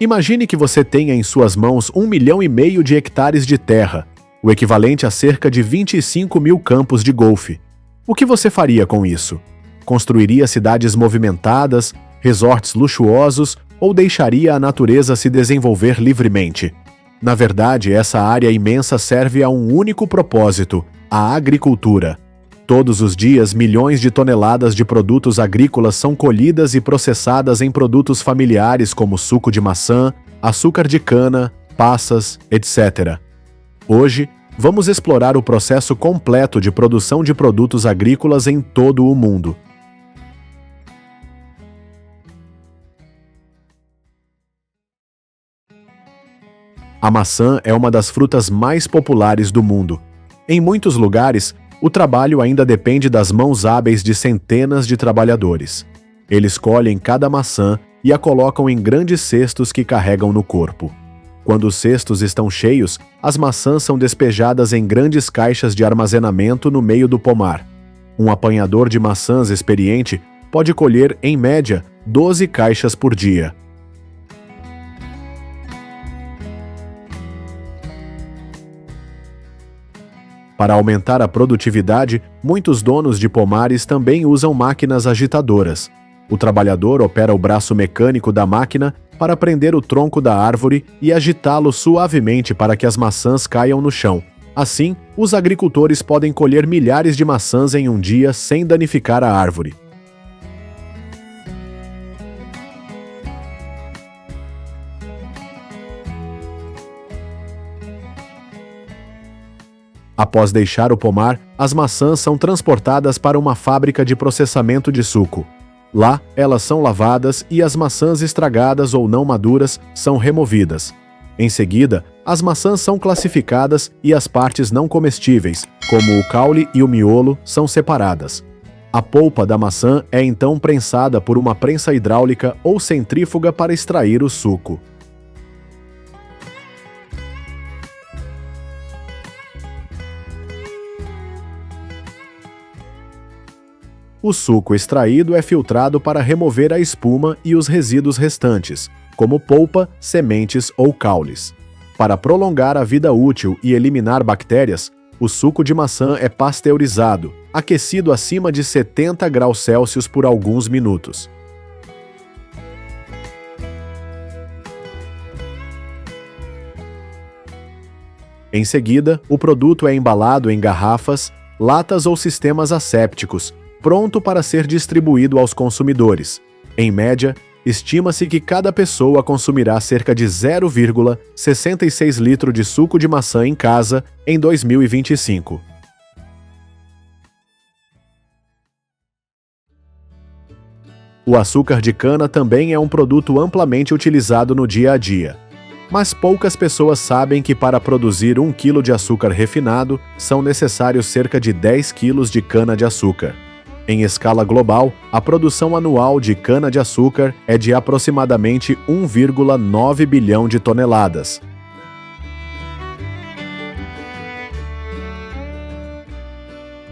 Imagine que você tenha em suas mãos 1,5 milhão de hectares de terra, o equivalente a cerca de 25 mil campos de golfe. O que você faria com isso? Construiria cidades movimentadas, resorts luxuosos ou deixaria a natureza se desenvolver livremente? Na verdade, essa área imensa serve a um único propósito: a agricultura. Todos os dias, milhões de toneladas de produtos agrícolas são colhidas e processadas em produtos familiares como suco de maçã, açúcar de cana, passas, etc. Hoje, vamos explorar o processo completo de produção de produtos agrícolas em todo o mundo. A maçã é uma das frutas mais populares do mundo. Em muitos lugares, o trabalho ainda depende das mãos hábeis de centenas de trabalhadores. Eles colhem cada maçã e a colocam em grandes cestos que carregam no corpo. Quando os cestos estão cheios, as maçãs são despejadas em grandes caixas de armazenamento no meio do pomar. Um apanhador de maçãs experiente pode colher, em média, 12 caixas por dia. Para aumentar a produtividade, muitos donos de pomares também usam máquinas agitadoras. O trabalhador opera o braço mecânico da máquina para prender o tronco da árvore e agitá-lo suavemente para que as maçãs caiam no chão. Assim, os agricultores podem colher milhares de maçãs em um dia sem danificar a árvore. Após deixar o pomar, as maçãs são transportadas para uma fábrica de processamento de suco. Lá, elas são lavadas e as maçãs estragadas ou não maduras são removidas. Em seguida, as maçãs são classificadas e as partes não comestíveis, como o caule e o miolo, são separadas. A polpa da maçã é então prensada por uma prensa hidráulica ou centrífuga para extrair o suco. O suco extraído é filtrado para remover a espuma e os resíduos restantes, como polpa, sementes ou caules. Para prolongar a vida útil e eliminar bactérias, o suco de maçã é pasteurizado, aquecido acima de 70 graus Celsius por alguns minutos. Em seguida, o produto é embalado em garrafas, latas ou sistemas assépticos, pronto para ser distribuído aos consumidores. Em média, estima-se que cada pessoa consumirá cerca de 0,66 litros de suco de maçã em casa em 2025. O açúcar de cana também é um produto amplamente utilizado no dia a dia. Mas poucas pessoas sabem que para produzir 1 quilo de açúcar refinado, são necessários cerca de 10 quilos de cana-de-açúcar. Em escala global, a produção anual de cana-de-açúcar é de aproximadamente 1,9 bilhão de toneladas.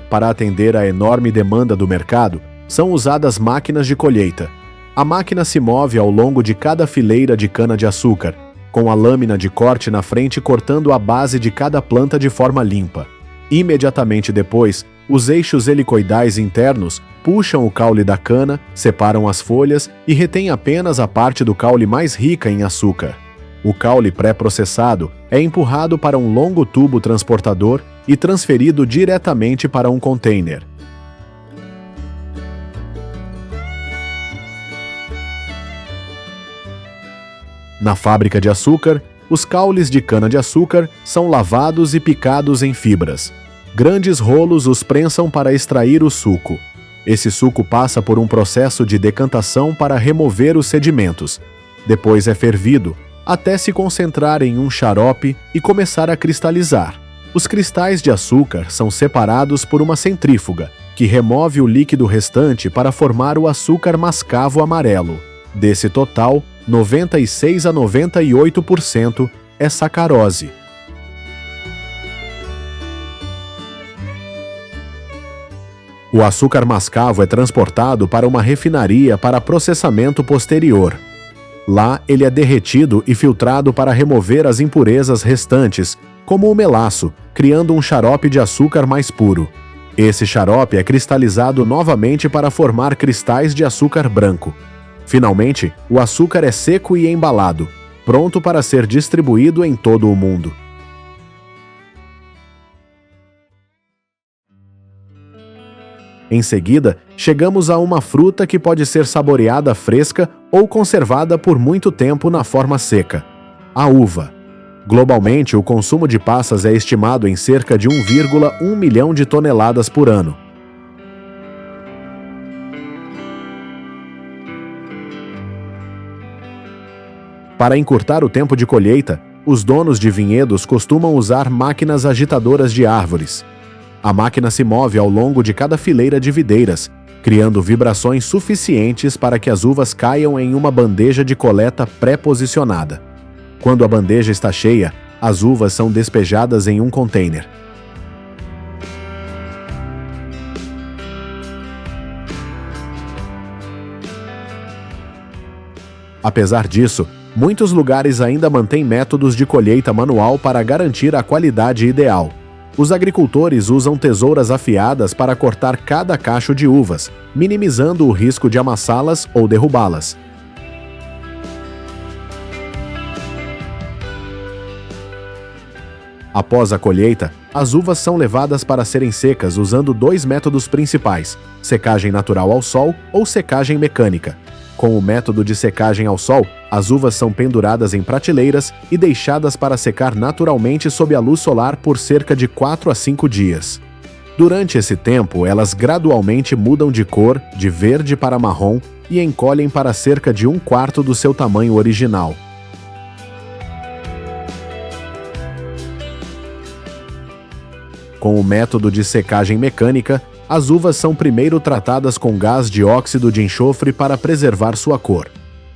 Para atender à enorme demanda do mercado, são usadas máquinas de colheita. A máquina se move ao longo de cada fileira de cana-de-açúcar, com a lâmina de corte na frente cortando a base de cada planta de forma limpa. Imediatamente depois, os eixos helicoidais internos puxam o caule da cana, separam as folhas e retêm apenas a parte do caule mais rica em açúcar. O caule pré-processado é empurrado para um longo tubo transportador e transferido diretamente para um container. Na fábrica de açúcar, os caules de cana-de-açúcar são lavados e picados em fibras. Grandes rolos os prensam para extrair o suco. Esse suco passa por um processo de decantação para remover os sedimentos. Depois é fervido, até se concentrar em um xarope e começar a cristalizar. Os cristais de açúcar são separados por uma centrífuga, que remove o líquido restante para formar o açúcar mascavo amarelo. Desse total, 96 a 98% é sacarose. O açúcar mascavo é transportado para uma refinaria para processamento posterior. Lá, ele é derretido e filtrado para remover as impurezas restantes, como o melaço, criando um xarope de açúcar mais puro. Esse xarope é cristalizado novamente para formar cristais de açúcar branco. Finalmente, o açúcar é seco e embalado, pronto para ser distribuído em todo o mundo. Em seguida, chegamos a uma fruta que pode ser saboreada fresca ou conservada por muito tempo na forma seca: a uva. Globalmente, o consumo de passas é estimado em cerca de 1,1 milhão de toneladas por ano. Para encurtar o tempo de colheita, os donos de vinhedos costumam usar máquinas agitadoras de árvores. A máquina se move ao longo de cada fileira de videiras, criando vibrações suficientes para que as uvas caiam em uma bandeja de coleta pré-posicionada. Quando a bandeja está cheia, as uvas são despejadas em um container. Apesar disso, muitos lugares ainda mantêm métodos de colheita manual para garantir a qualidade ideal. Os agricultores usam tesouras afiadas para cortar cada cacho de uvas, minimizando o risco de amassá-las ou derrubá-las. Após a colheita, as uvas são levadas para serem secas usando dois métodos principais: secagem natural ao sol ou secagem mecânica. Com o método de secagem ao sol, as uvas são penduradas em prateleiras e deixadas para secar naturalmente sob a luz solar por cerca de 4 a 5 dias. Durante esse tempo, elas gradualmente mudam de cor, de verde para marrom, e encolhem para cerca de 1/4 do seu tamanho original. Com o método de secagem mecânica, as uvas são primeiro tratadas com gás de óxido de enxofre para preservar sua cor.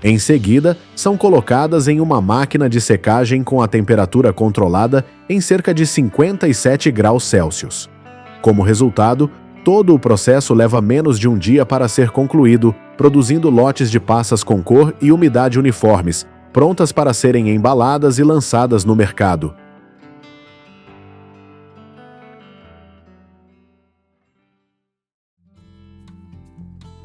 Em seguida, são colocadas em uma máquina de secagem com a temperatura controlada em cerca de 57 graus Celsius. Como resultado, todo o processo leva menos de um dia para ser concluído, produzindo lotes de passas com cor e umidade uniformes, prontas para serem embaladas e lançadas no mercado.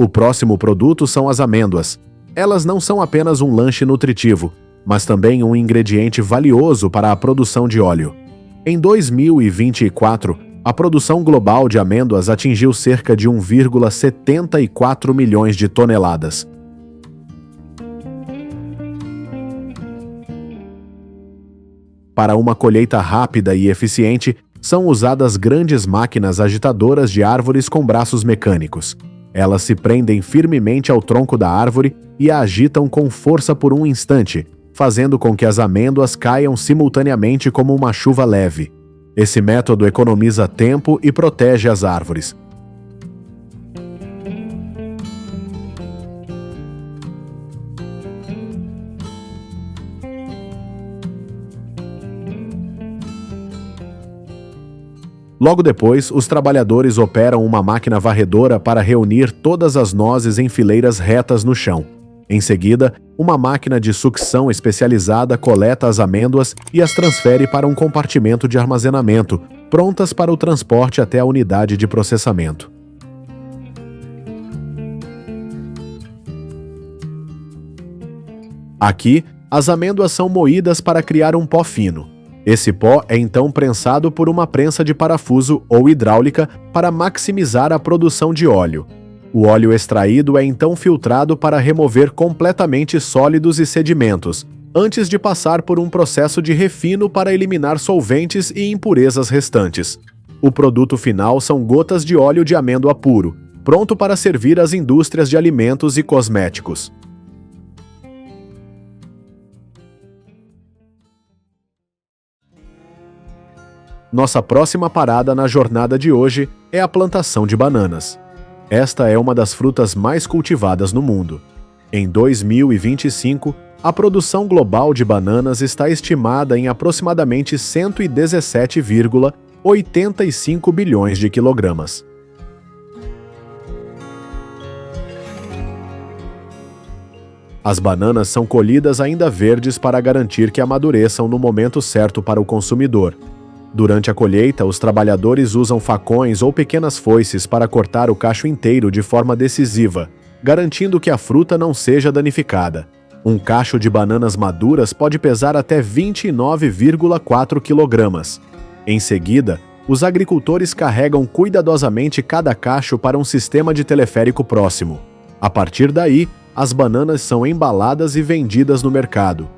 O próximo produto são as amêndoas. Elas não são apenas um lanche nutritivo, mas também um ingrediente valioso para a produção de óleo. Em 2024, a produção global de amêndoas atingiu cerca de 1,74 milhões de toneladas. Para uma colheita rápida e eficiente, são usadas grandes máquinas agitadoras de árvores com braços mecânicos. Elas se prendem firmemente ao tronco da árvore e a agitam com força por um instante, fazendo com que as amêndoas caiam simultaneamente como uma chuva leve. Esse método economiza tempo e protege as árvores. Logo depois, os trabalhadores operam uma máquina varredora para reunir todas as nozes em fileiras retas no chão. Em seguida, uma máquina de sucção especializada coleta as amêndoas e as transfere para um compartimento de armazenamento, prontas para o transporte até a unidade de processamento. Aqui, as amêndoas são moídas para criar um pó fino. Esse pó é então prensado por uma prensa de parafuso ou hidráulica para maximizar a produção de óleo. O óleo extraído é então filtrado para remover completamente sólidos e sedimentos, antes de passar por um processo de refino para eliminar solventes e impurezas restantes. O produto final são gotas de óleo de amêndoa puro, pronto para servir às indústrias de alimentos e cosméticos. Nossa próxima parada na jornada de hoje é a plantação de bananas. Esta é uma das frutas mais cultivadas no mundo. Em 2025, a produção global de bananas está estimada em aproximadamente 117,85 bilhões de quilogramas. As bananas são colhidas ainda verdes para garantir que amadureçam no momento certo para o consumidor. Durante a colheita, os trabalhadores usam facões ou pequenas foices para cortar o cacho inteiro de forma decisiva, garantindo que a fruta não seja danificada. Um cacho de bananas maduras pode pesar até 29,4 kg. Em seguida, os agricultores carregam cuidadosamente cada cacho para um sistema de teleférico próximo. A partir daí, as bananas são embaladas e vendidas no mercado.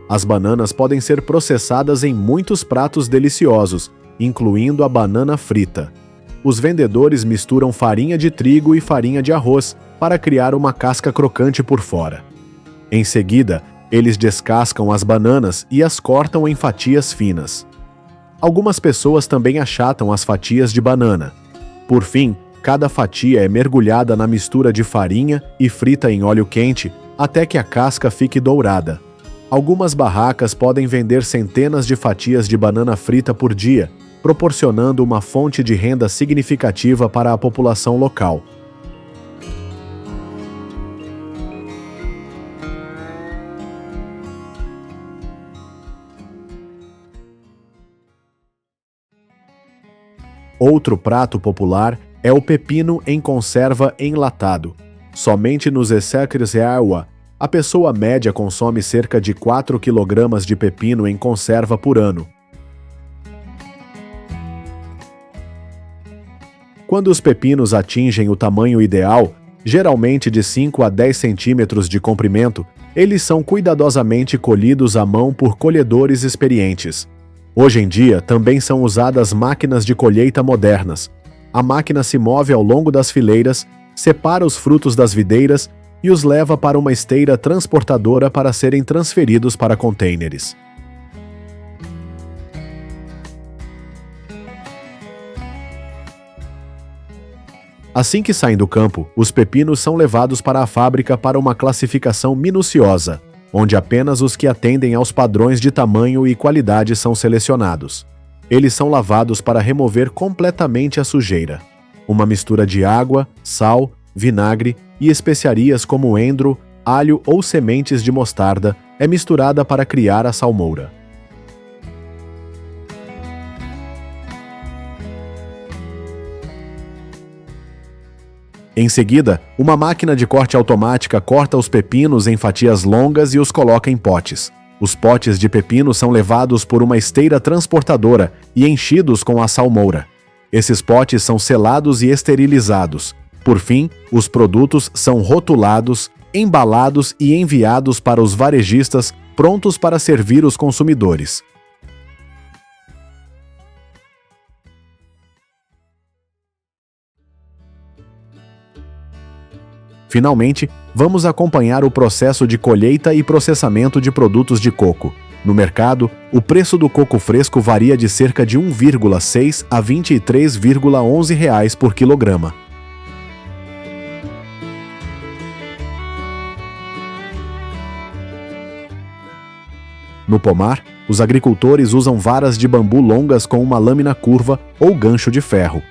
As bananas podem ser processadas em muitos pratos deliciosos, incluindo a banana frita. Os vendedores misturam farinha de trigo e farinha de arroz para criar uma casca crocante por fora. Em seguida, eles descascam as bananas e as cortam em fatias finas. Algumas pessoas também achatam as fatias de banana. Por fim, cada fatia é mergulhada na mistura de farinha e frita em óleo quente até que a casca fique dourada. Algumas barracas podem vender centenas de fatias de banana frita por dia, proporcionando uma fonte de renda significativa para a população local. Outro prato popular é o pepino em conserva enlatado. Somente nos Esséquias de Iowa, a pessoa média consome cerca de 4 kg de pepino em conserva por ano. Quando os pepinos atingem o tamanho ideal, geralmente de 5 a 10 centímetros de comprimento, eles são cuidadosamente colhidos à mão por colhedores experientes. Hoje em dia, também são usadas máquinas de colheita modernas. A máquina se move ao longo das fileiras, separa os frutos das videiras e os leva para uma esteira transportadora para serem transferidos para contêineres. Assim que saem do campo, os pepinos são levados para a fábrica para uma classificação minuciosa, onde apenas os que atendem aos padrões de tamanho e qualidade são selecionados. Eles são lavados para remover completamente a sujeira. Uma mistura de água, sal, vinagre e especiarias como endro, alho ou sementes de mostarda é misturada para criar a salmoura. Em seguida, uma máquina de corte automática corta os pepinos em fatias longas e os coloca em potes. Os potes de pepino são levados por uma esteira transportadora e enchidos com a salmoura. Esses potes são selados e esterilizados. Por fim, os produtos são rotulados, embalados e enviados para os varejistas prontos para servir os consumidores. Finalmente, vamos acompanhar o processo de colheita e processamento de produtos de coco. No mercado, o preço do coco fresco varia de cerca de 1,6 a R$ 23,11 por quilograma. No pomar, os agricultores usam varas de bambu longas com uma lâmina curva ou gancho de ferro.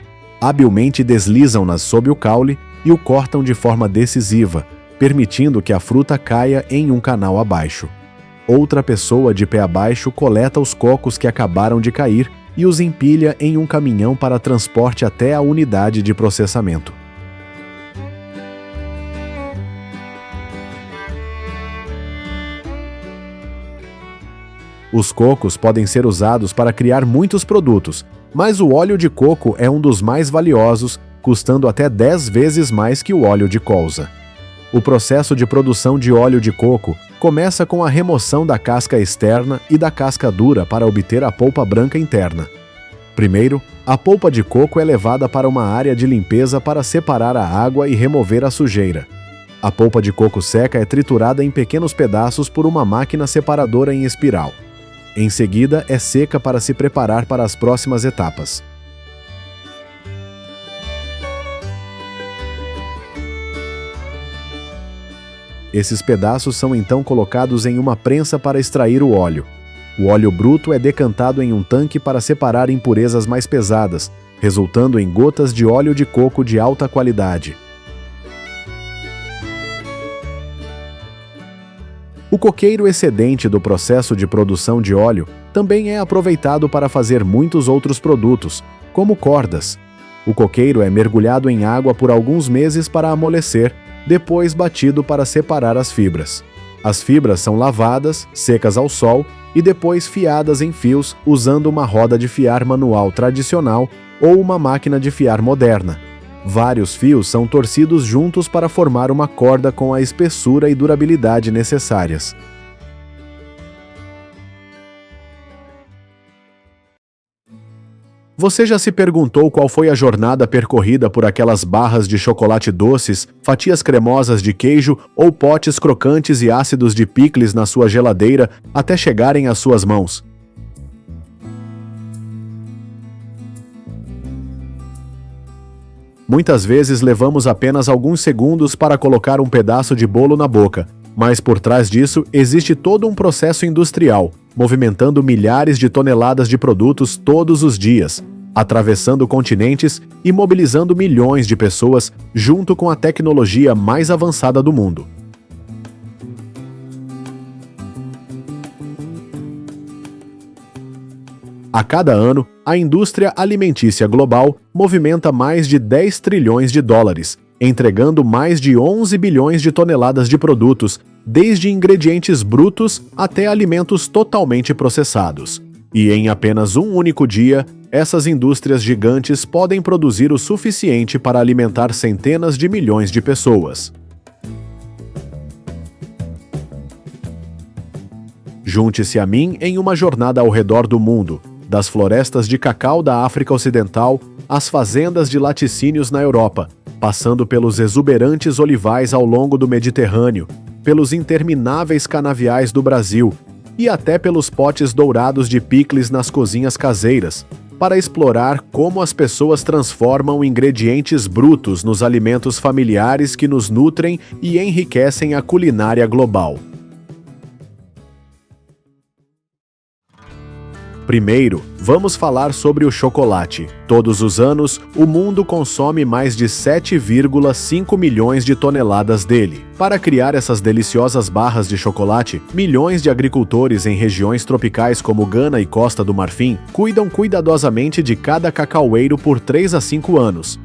Habilmente deslizam-nas sob o caule e o cortam de forma decisiva, permitindo que a fruta caia em um canal abaixo. Outra pessoa de pé abaixo coleta os cocos que acabaram de cair e os empilha em um caminhão para transporte até a unidade de processamento. Os cocos podem ser usados para criar muitos produtos, mas o óleo de coco é um dos mais valiosos, custando até 10 vezes mais que o óleo de colza. O processo de produção de óleo de coco começa com a remoção da casca externa e da casca dura para obter a polpa branca interna. Primeiro, a polpa de coco é levada para uma área de limpeza para separar a água e remover a sujeira. A polpa de coco seca é triturada em pequenos pedaços por uma máquina separadora em espiral. Em seguida, é seca para se preparar para as próximas etapas. Esses pedaços são então colocados em uma prensa para extrair o óleo. O óleo bruto é decantado em um tanque para separar impurezas mais pesadas, resultando em gotas de óleo de coco de alta qualidade. O coqueiro excedente do processo de produção de óleo também é aproveitado para fazer muitos outros produtos, como cordas. O coqueiro é mergulhado em água por alguns meses para amolecer, depois batido para separar as fibras. As fibras são lavadas, secas ao sol e depois fiadas em fios usando uma roda de fiar manual tradicional ou uma máquina de fiar moderna. Vários fios são torcidos juntos para formar uma corda com a espessura e durabilidade necessárias. Você já se perguntou qual foi a jornada percorrida por aquelas barras de chocolate doces, fatias cremosas de queijo ou potes crocantes e ácidos de picles na sua geladeira até chegarem às suas mãos? Muitas vezes levamos apenas alguns segundos para colocar um pedaço de bolo na boca, mas por trás disso existe todo um processo industrial, movimentando milhares de toneladas de produtos todos os dias, atravessando continentes e mobilizando milhões de pessoas junto com a tecnologia mais avançada do mundo. A cada ano, a indústria alimentícia global movimenta mais de 10 trilhões de dólares, entregando mais de 11 bilhões de toneladas de produtos, desde ingredientes brutos até alimentos totalmente processados. E em apenas um único dia, essas indústrias gigantes podem produzir o suficiente para alimentar centenas de milhões de pessoas. Junte-se a mim em uma jornada ao redor do mundo, das florestas de cacau da África Ocidental às fazendas de laticínios na Europa, passando pelos exuberantes olivais ao longo do Mediterrâneo, pelos intermináveis canaviais do Brasil e até pelos potes dourados de picles nas cozinhas caseiras, para explorar como as pessoas transformam ingredientes brutos nos alimentos familiares que nos nutrem e enriquecem a culinária global. Primeiro, vamos falar sobre o chocolate. Todos os anos, o mundo consome mais de 7,5 milhões de toneladas dele. Para criar essas deliciosas barras de chocolate, milhões de agricultores em regiões tropicais como Gana e Costa do Marfim cuidam cuidadosamente de cada cacaueiro por 3 a 5 anos.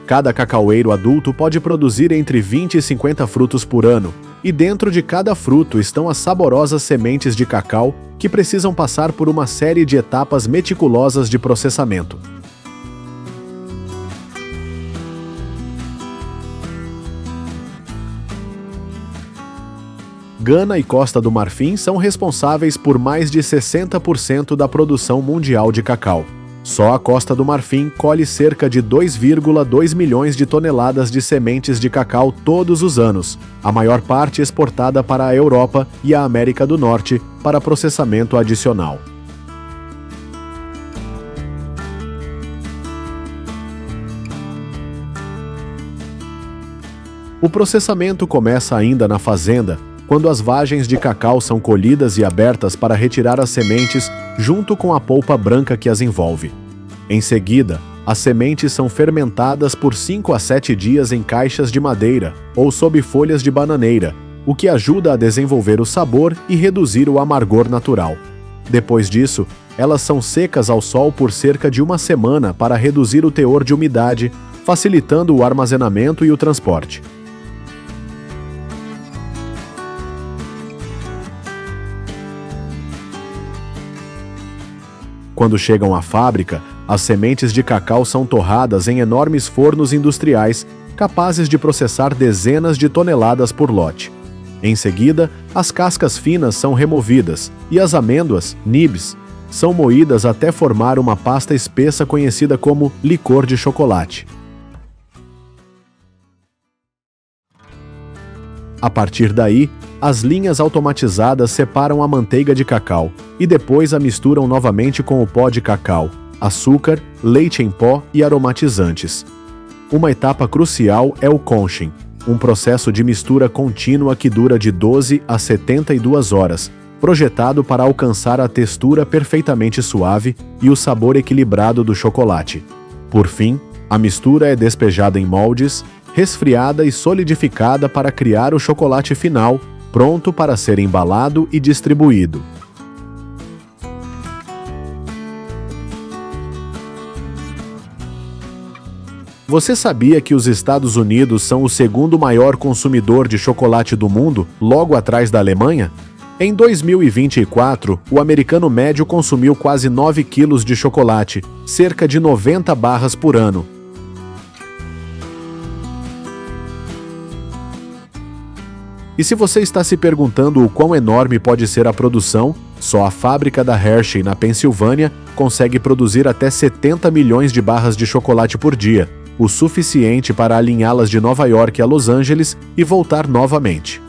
Cada cacaueiro adulto pode produzir entre 20 e 50 frutos por ano, e dentro de cada fruto estão as saborosas sementes de cacau que precisam passar por uma série de etapas meticulosas de processamento. Gana e Costa do Marfim são responsáveis por mais de 60% da produção mundial de cacau. Só a Costa do Marfim colhe cerca de 2,2 milhões de toneladas de sementes de cacau todos os anos, a maior parte exportada para a Europa e a América do Norte para processamento adicional. O processamento começa ainda na fazenda, quando as vagens de cacau são colhidas e abertas para retirar as sementes junto com a polpa branca que as envolve. Em seguida, as sementes são fermentadas por 5 a 7 dias em caixas de madeira ou sob folhas de bananeira, o que ajuda a desenvolver o sabor e reduzir o amargor natural. Depois disso, elas são secas ao sol por cerca de uma semana para reduzir o teor de umidade, facilitando o armazenamento e o transporte. Quando chegam à fábrica, as sementes de cacau são torradas em enormes fornos industriais, capazes de processar dezenas de toneladas por lote. Em seguida, as cascas finas são removidas e as amêndoas, nibs, são moídas até formar uma pasta espessa conhecida como licor de chocolate. A partir daí, as linhas automatizadas separam a manteiga de cacau e depois a misturam novamente com o pó de cacau, açúcar, leite em pó e aromatizantes. Uma etapa crucial é o conching, um processo de mistura contínua que dura de 12 a 72 horas, projetado para alcançar a textura perfeitamente suave e o sabor equilibrado do chocolate. Por fim, a mistura é despejada em moldes, resfriada e solidificada para criar o chocolate final, pronto para ser embalado e distribuído. Você sabia que os Estados Unidos são o segundo maior consumidor de chocolate do mundo, logo atrás da Alemanha? Em 2024, o americano médio consumiu quase 9 quilos de chocolate, cerca de 90 barras por ano. E se você está se perguntando o quão enorme pode ser a produção, só a fábrica da Hershey, na Pensilvânia, consegue produzir até 70 milhões de barras de chocolate por dia, o suficiente para alinhá-las de Nova York a Los Angeles e voltar novamente.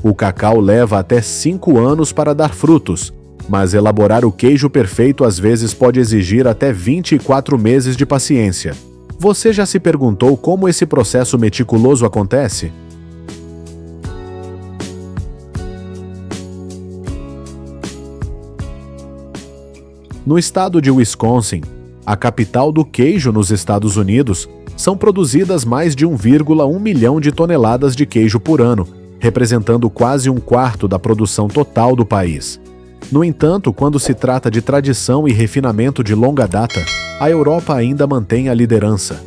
O cacau leva até 5 anos para dar frutos, mas elaborar o queijo perfeito às vezes pode exigir até 24 meses de paciência. Você já se perguntou como esse processo meticuloso acontece? No estado de Wisconsin, a capital do queijo nos Estados Unidos, são produzidas mais de 1,1 milhão de toneladas de queijo por ano, representando quase um quarto da produção total do país. No entanto, quando se trata de tradição e refinamento de longa data, a Europa ainda mantém a liderança.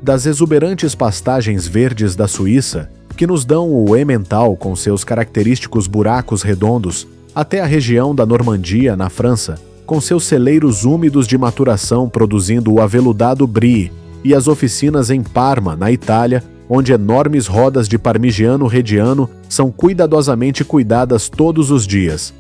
Das exuberantes pastagens verdes da Suíça, que nos dão o Emmental com seus característicos buracos redondos, até a região da Normandia, na França, com seus celeiros úmidos de maturação produzindo o aveludado Brie, e as oficinas em Parma, na Itália, onde enormes rodas de parmigiano reggiano são cuidadosamente cuidadas todos os dias.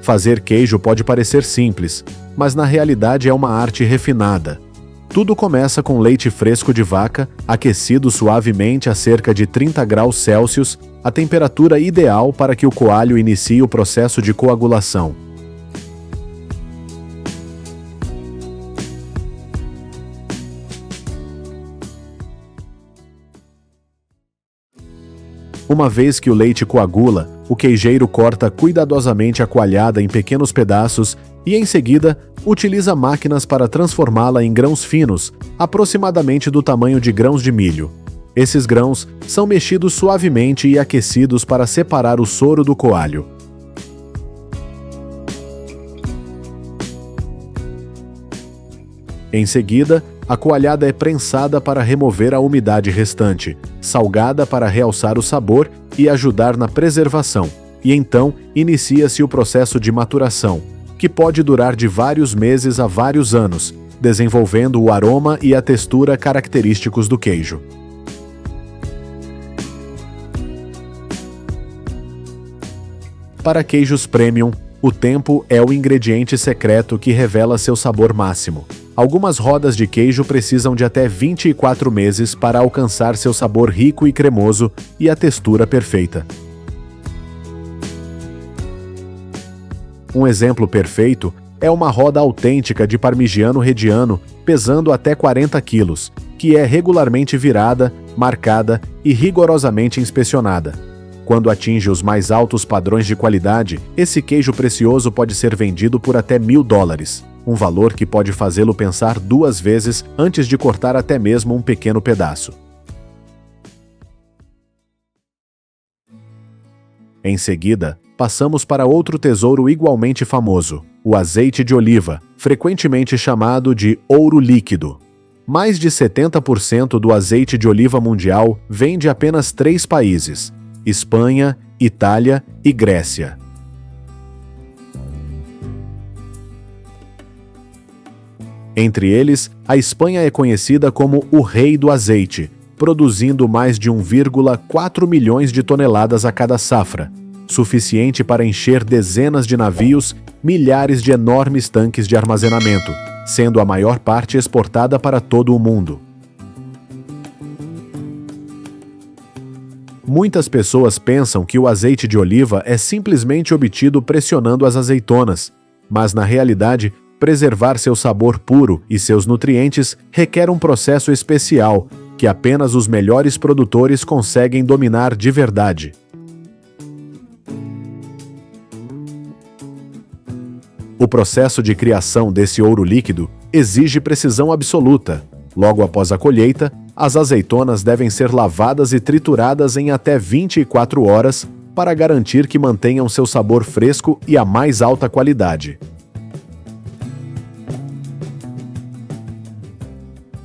Fazer queijo pode parecer simples, mas na realidade é uma arte refinada. Tudo começa com leite fresco de vaca, aquecido suavemente a cerca de 30 graus Celsius, a temperatura ideal para que o coalho inicie o processo de coagulação. Uma vez que o leite coagula, o queijeiro corta cuidadosamente a coalhada em pequenos pedaços e, em seguida, utiliza máquinas para transformá-la em grãos finos, aproximadamente do tamanho de grãos de milho. Esses grãos são mexidos suavemente e aquecidos para separar o soro do coalho. Em seguida, a coalhada é prensada para remover a umidade restante, salgada para realçar o sabor e ajudar na preservação, e então inicia-se o processo de maturação, que pode durar de vários meses a vários anos, desenvolvendo o aroma e a textura característicos do queijo. Para queijos premium, o tempo é o ingrediente secreto que revela seu sabor máximo. Algumas rodas de queijo precisam de até 24 meses para alcançar seu sabor rico e cremoso e a textura perfeita. Um exemplo perfeito é uma roda autêntica de parmigiano reggiano pesando até 40 quilos, que é regularmente virada, marcada e rigorosamente inspecionada. Quando atinge os mais altos padrões de qualidade, esse queijo precioso pode ser vendido por até $1.000, um valor que pode fazê-lo pensar 2 vezes antes de cortar até mesmo um pequeno pedaço. Em seguida, passamos para outro tesouro igualmente famoso, o azeite de oliva, frequentemente chamado de ouro líquido. Mais de 70% do azeite de oliva mundial vem de apenas 3 países: Espanha, Itália e Grécia. Entre eles, a Espanha é conhecida como o rei do azeite, produzindo mais de 1,4 milhões de toneladas a cada safra. suficiente para encher dezenas de navios, milhares de enormes tanques de armazenamento, sendo a maior parte exportada para todo o mundo. Muitas pessoas pensam que o azeite de oliva é simplesmente obtido pressionando as azeitonas, mas na realidade, preservar seu sabor puro e seus nutrientes requer um processo especial que apenas os melhores produtores conseguem dominar de verdade. O processo de criação desse ouro líquido exige precisão absoluta. Logo após a colheita, as azeitonas devem ser lavadas e trituradas em até 24 horas para garantir que mantenham seu sabor fresco e a mais alta qualidade.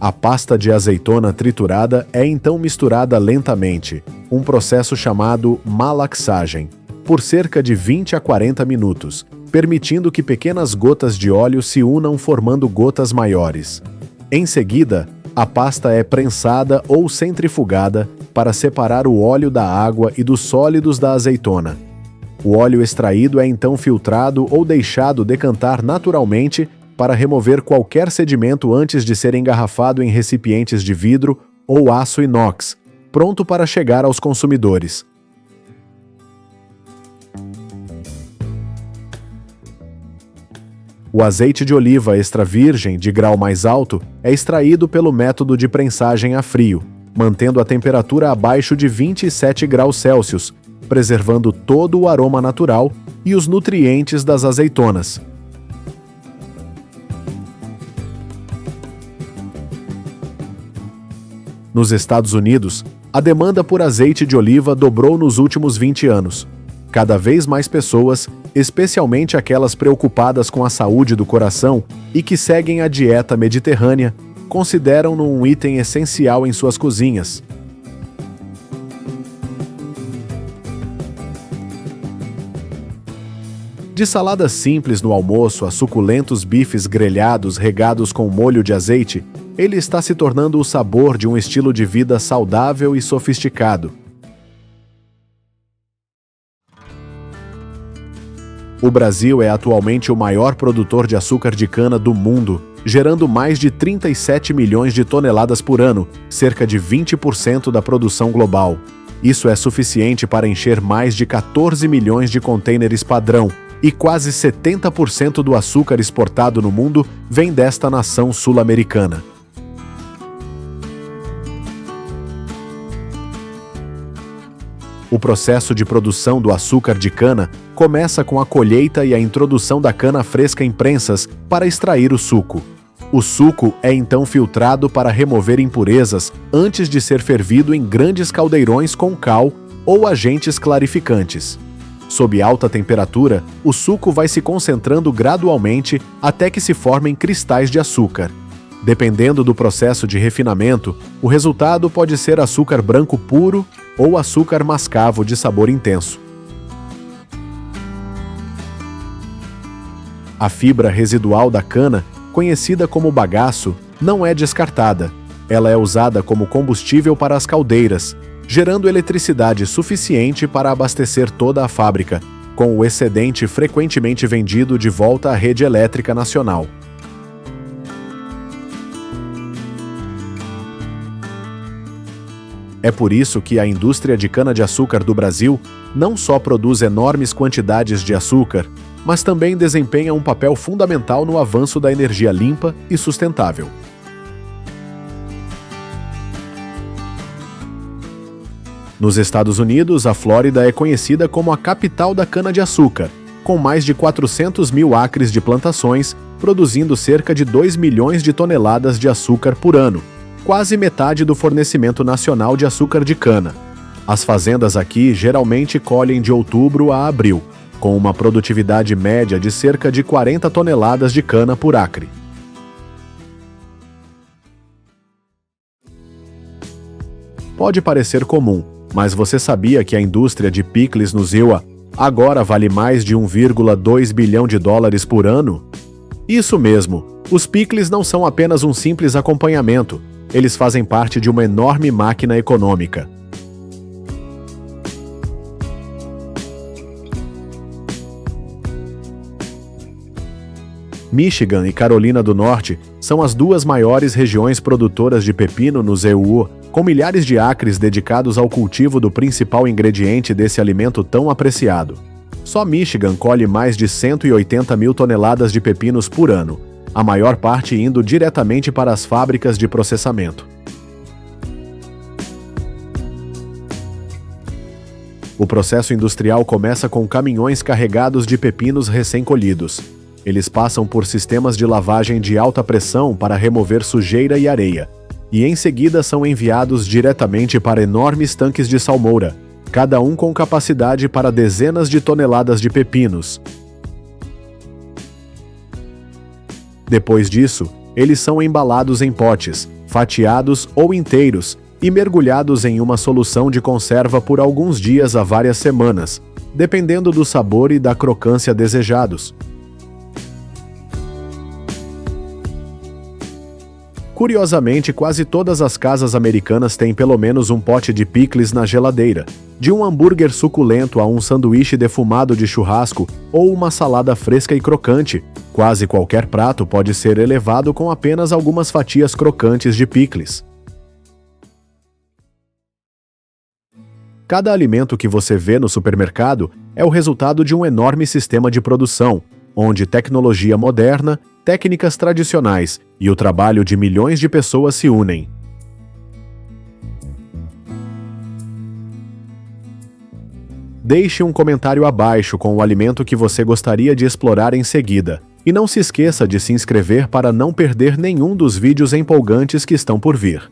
A pasta de azeitona triturada é então misturada lentamente, um processo chamado malaxagem, por cerca de 20 a 40 minutos, permitindo que pequenas gotas de óleo se unam formando gotas maiores. Em seguida, a pasta é prensada ou centrifugada para separar o óleo da água e dos sólidos da azeitona. O óleo extraído é então filtrado ou deixado decantar naturalmente para remover qualquer sedimento antes de ser engarrafado em recipientes de vidro ou aço inox, pronto para chegar aos consumidores. O azeite de oliva extra virgem de grau mais alto é extraído pelo método de prensagem a frio, mantendo a temperatura abaixo de 27 graus Celsius, preservando todo o aroma natural e os nutrientes das azeitonas. Nos Estados Unidos, a demanda por azeite de oliva dobrou nos últimos 20 anos. Cada vez mais pessoas, especialmente aquelas preocupadas com a saúde do coração e que seguem a dieta mediterrânea, consideram-no um item essencial em suas cozinhas. De saladas simples no almoço a suculentos bifes grelhados regados com molho de azeite, ele está se tornando o sabor de um estilo de vida saudável e sofisticado. O Brasil é atualmente o maior produtor de açúcar de cana do mundo, gerando mais de 37 milhões de toneladas por ano, cerca de 20% da produção global. Isso é suficiente para encher mais de 14 milhões de contêineres padrão, e quase 70% do açúcar exportado no mundo vem desta nação sul-americana. O processo de produção do açúcar de cana começa com a colheita e a introdução da cana fresca em prensas para extrair o suco. O suco é então filtrado para remover impurezas antes de ser fervido em grandes caldeirões com cal ou agentes clarificantes. Sob alta temperatura, o suco vai se concentrando gradualmente até que se formem cristais de açúcar. Dependendo do processo de refinamento, o resultado pode ser açúcar branco puro ou açúcar mascavo de sabor intenso. A fibra residual da cana, conhecida como bagaço, não é descartada. Ela é usada como combustível para as caldeiras, gerando eletricidade suficiente para abastecer toda a fábrica, com o excedente frequentemente vendido de volta à rede elétrica nacional. É por isso que a indústria de cana-de-açúcar do Brasil não só produz enormes quantidades de açúcar, mas também desempenha um papel fundamental no avanço da energia limpa e sustentável. Nos Estados Unidos, a Flórida é conhecida como a capital da cana-de-açúcar, com mais de 400 mil acres de plantações, produzindo cerca de 2 milhões de toneladas de açúcar por ano, quase metade do fornecimento nacional de açúcar de cana. As fazendas aqui geralmente colhem de outubro a abril, com uma produtividade média de cerca de 40 toneladas de cana por acre. Pode parecer comum, mas você sabia que a indústria de picles no Iowa agora vale mais de 1,2 bilhão de dólares por ano? Isso mesmo, os picles não são apenas um simples acompanhamento, eles fazem parte de uma enorme máquina econômica. Michigan e Carolina do Norte são as duas maiores regiões produtoras de pepino nos EU, com milhares de acres dedicados ao cultivo do principal ingrediente desse alimento tão apreciado. Só Michigan colhe mais de 180 mil toneladas de pepinos por ano, a maior parte indo diretamente para as fábricas de processamento. O processo industrial começa com caminhões carregados de pepinos recém-colhidos. Eles passam por sistemas de lavagem de alta pressão para remover sujeira e areia, e em seguida são enviados diretamente para enormes tanques de salmoura, cada um com capacidade para dezenas de toneladas de pepinos. Depois disso, eles são embalados em potes, fatiados ou inteiros, e mergulhados em uma solução de conserva por alguns dias a várias semanas, dependendo do sabor e da crocância desejados. Curiosamente, quase todas as casas americanas têm pelo menos um pote de picles na geladeira, de um hambúrguer suculento a um sanduíche defumado de churrasco ou uma salada fresca e crocante. Quase qualquer prato pode ser elevado com apenas algumas fatias crocantes de picles. Cada alimento que você vê no supermercado é o resultado de um enorme sistema de produção, onde tecnologia moderna, técnicas tradicionais e o trabalho de milhões de pessoas se unem. Deixe um comentário abaixo com o alimento que você gostaria de explorar em seguida, e não se esqueça de se inscrever para não perder nenhum dos vídeos empolgantes que estão por vir.